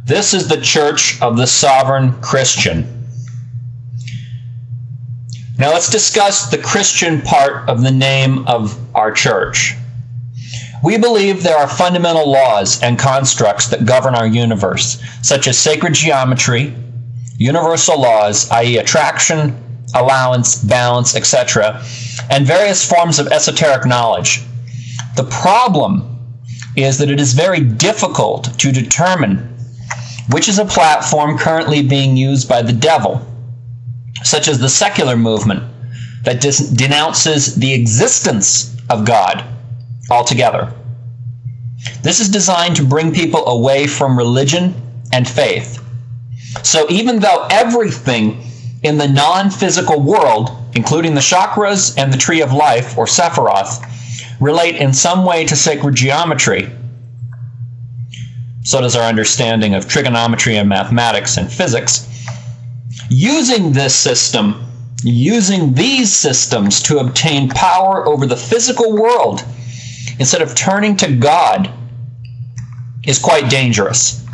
This is the Church of the Sovereign Christian. Now let's discuss the Christian part of the name of our church. We believe there are fundamental laws and constructs that govern our universe, such as sacred geometry, universal laws, i.e. attraction, allowance, balance, etc., and various forms of esoteric knowledge. The problem is that it is very difficult to determine which is a platform currently being used by the devil, such as the secular movement that denounces the existence of God altogether. This is designed to bring people away from religion and faith. So even though everything in the non-physical world, including the chakras and the tree of life, or Sepiroth, relate in some way to sacred geometry, so does our understanding of trigonometry and mathematics and physics. Using this system, using these systems to obtain power over the physical world instead of turning to God is quite dangerous.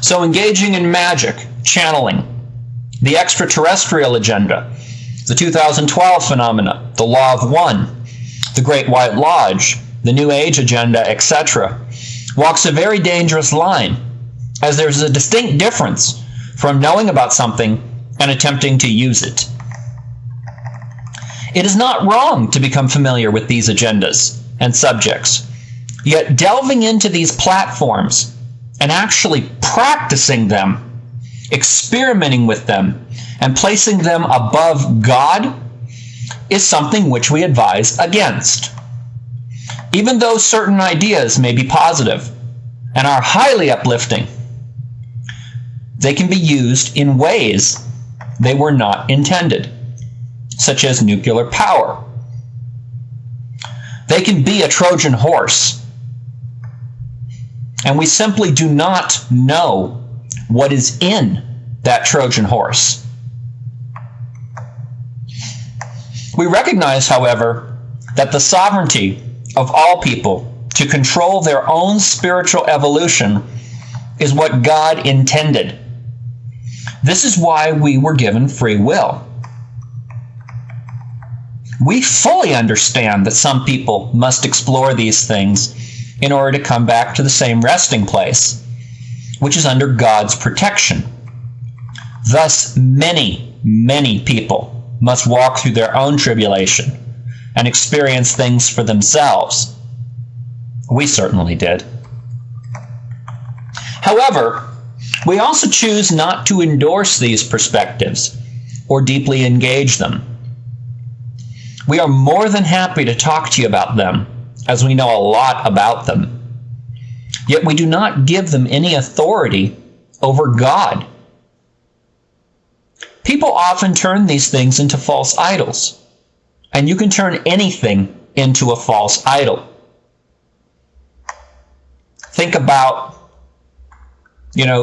So engaging in magic, channeling, the extraterrestrial agenda, the 2012 phenomena, the Law of One, the Great White Lodge, the New Age agenda, etc., walks a very dangerous line, as there's a distinct difference from knowing about something and attempting to use it. It is not wrong to become familiar with these agendas and subjects, yet delving into these platforms and actually practicing them, experimenting with them, and placing them above God is something which we advise against. Even though certain ideas may be positive and are highly uplifting, they can be used in ways they were not intended, such as nuclear power. They can be a Trojan horse, and we simply do not know what is in that Trojan horse. We recognize, however, that the sovereignty of all people to control their own spiritual evolution is what God intended. This is why we were given free will. We fully understand that some people must explore these things in order to come back to the same resting place, which is under God's protection. Thus, many, many people must walk through their own tribulation and experience things for themselves. We certainly did. However, we also choose not to endorse these perspectives or deeply engage them. We are more than happy to talk to you about them, as we know a lot about them. Yet we do not give them any authority over God. People often turn these things into false idols. And you can turn anything into a false idol. Think about,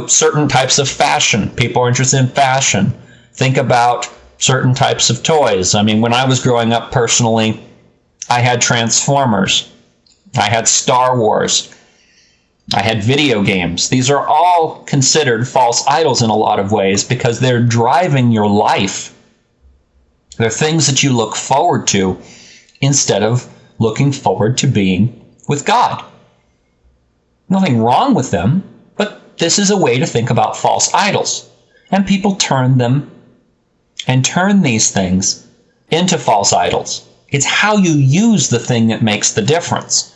certain types of fashion. People are interested in fashion. Think about certain types of toys. I mean, when I was growing up personally, I had Transformers. I had Star Wars. I had video games. These are all considered false idols in a lot of ways because they're driving your life. They're things that you look forward to instead of looking forward to being with God. Nothing wrong with them, but this is a way to think about false idols. And people turn them and turn these things into false idols. It's how you use the thing that makes the difference.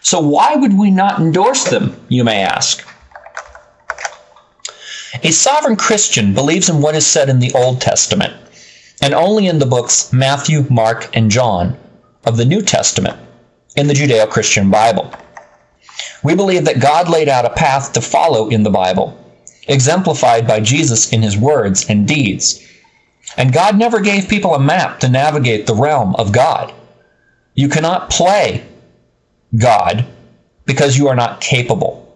So why would we not endorse them, you may ask? A sovereign Christian believes in what is said in the Old Testament, and only in the books Matthew, Mark, and John of the New Testament in the Judeo-Christian Bible. We believe that God laid out a path to follow in the Bible, exemplified by Jesus in his words and deeds. And God never gave people a map to navigate the realm of God. You cannot play God because you are not capable.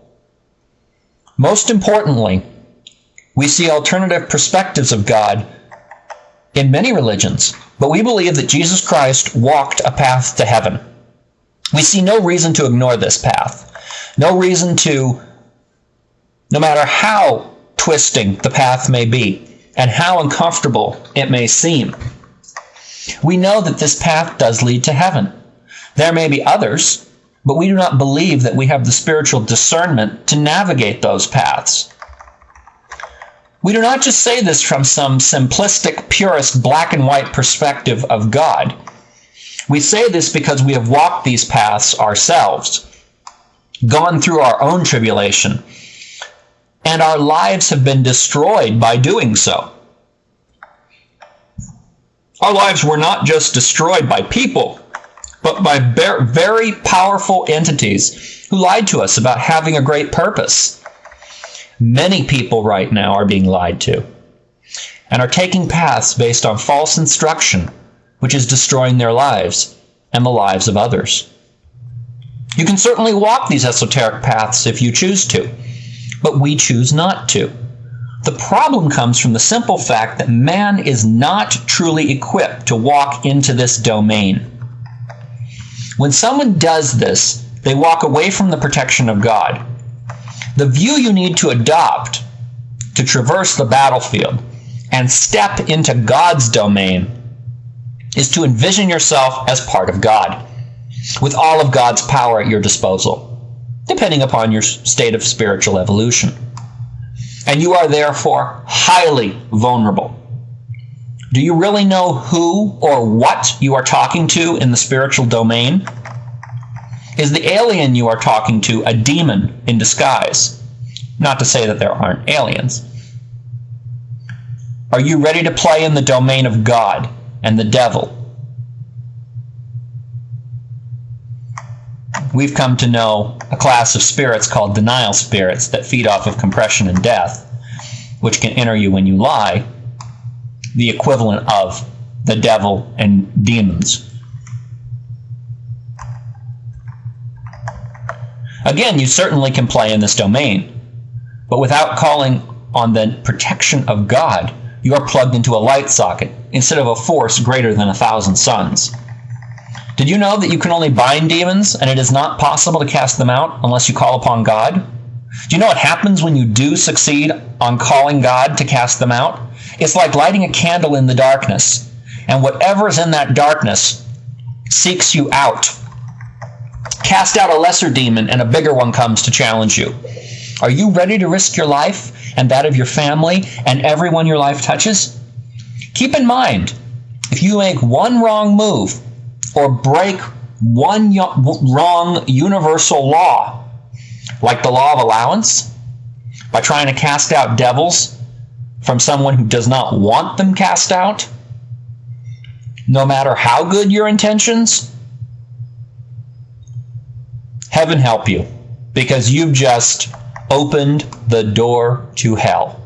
Most importantly, we see alternative perspectives of God in many religions, but we believe that Jesus Christ walked a path to heaven. We see no reason to ignore this path. No reason to, no matter how twisting the path may be and how uncomfortable it may seem. We know that this path does lead to heaven. There may be others, but we do not believe that we have the spiritual discernment to navigate those paths. We do not just say this from some simplistic, purist, black and white perspective of God. We say this because we have walked these paths ourselves, gone through our own tribulation, and our lives have been destroyed by doing so. Our lives were not just destroyed by people, but by very powerful entities who lied to us about having a great purpose. Many people right now are being lied to and are taking paths based on false instruction, which is destroying their lives and the lives of others. You can certainly walk these esoteric paths if you choose to, but we choose not to. The problem comes from the simple fact that man is not truly equipped to walk into this domain. When someone does this, they walk away from the protection of God. The view you need to adopt to traverse the battlefield and step into God's domain is to envision yourself as part of God, with all of God's power at your disposal, depending upon your state of spiritual evolution. And you are therefore highly vulnerable. Do you really know who or what you are talking to in the spiritual domain? Is the alien you are talking to a demon in disguise? Not to say that there aren't aliens. Are you ready to play in the domain of God and the devil? We've come to know a class of spirits called denial spirits that feed off of compression and death, which can enter you when you lie, the equivalent of the devil and demons. Again, you certainly can play in this domain, but without calling on the protection of God, you are plugged into a light socket instead of a force greater than 1,000 suns. Did you know that you can only bind demons and it is not possible to cast them out unless you call upon God? Do you know what happens when you do succeed on calling God to cast them out? It's like lighting a candle in the darkness, and whatever is in that darkness seeks you out. Cast out a lesser demon and a bigger one comes to challenge you. Are you ready to risk your life and that of your family and everyone your life touches? Keep in mind, if you make one wrong move or break one wrong universal law, like the law of allowance, by trying to cast out devils from someone who does not want them cast out, no matter how good your intentions, heaven help you, because you've just opened the door to hell.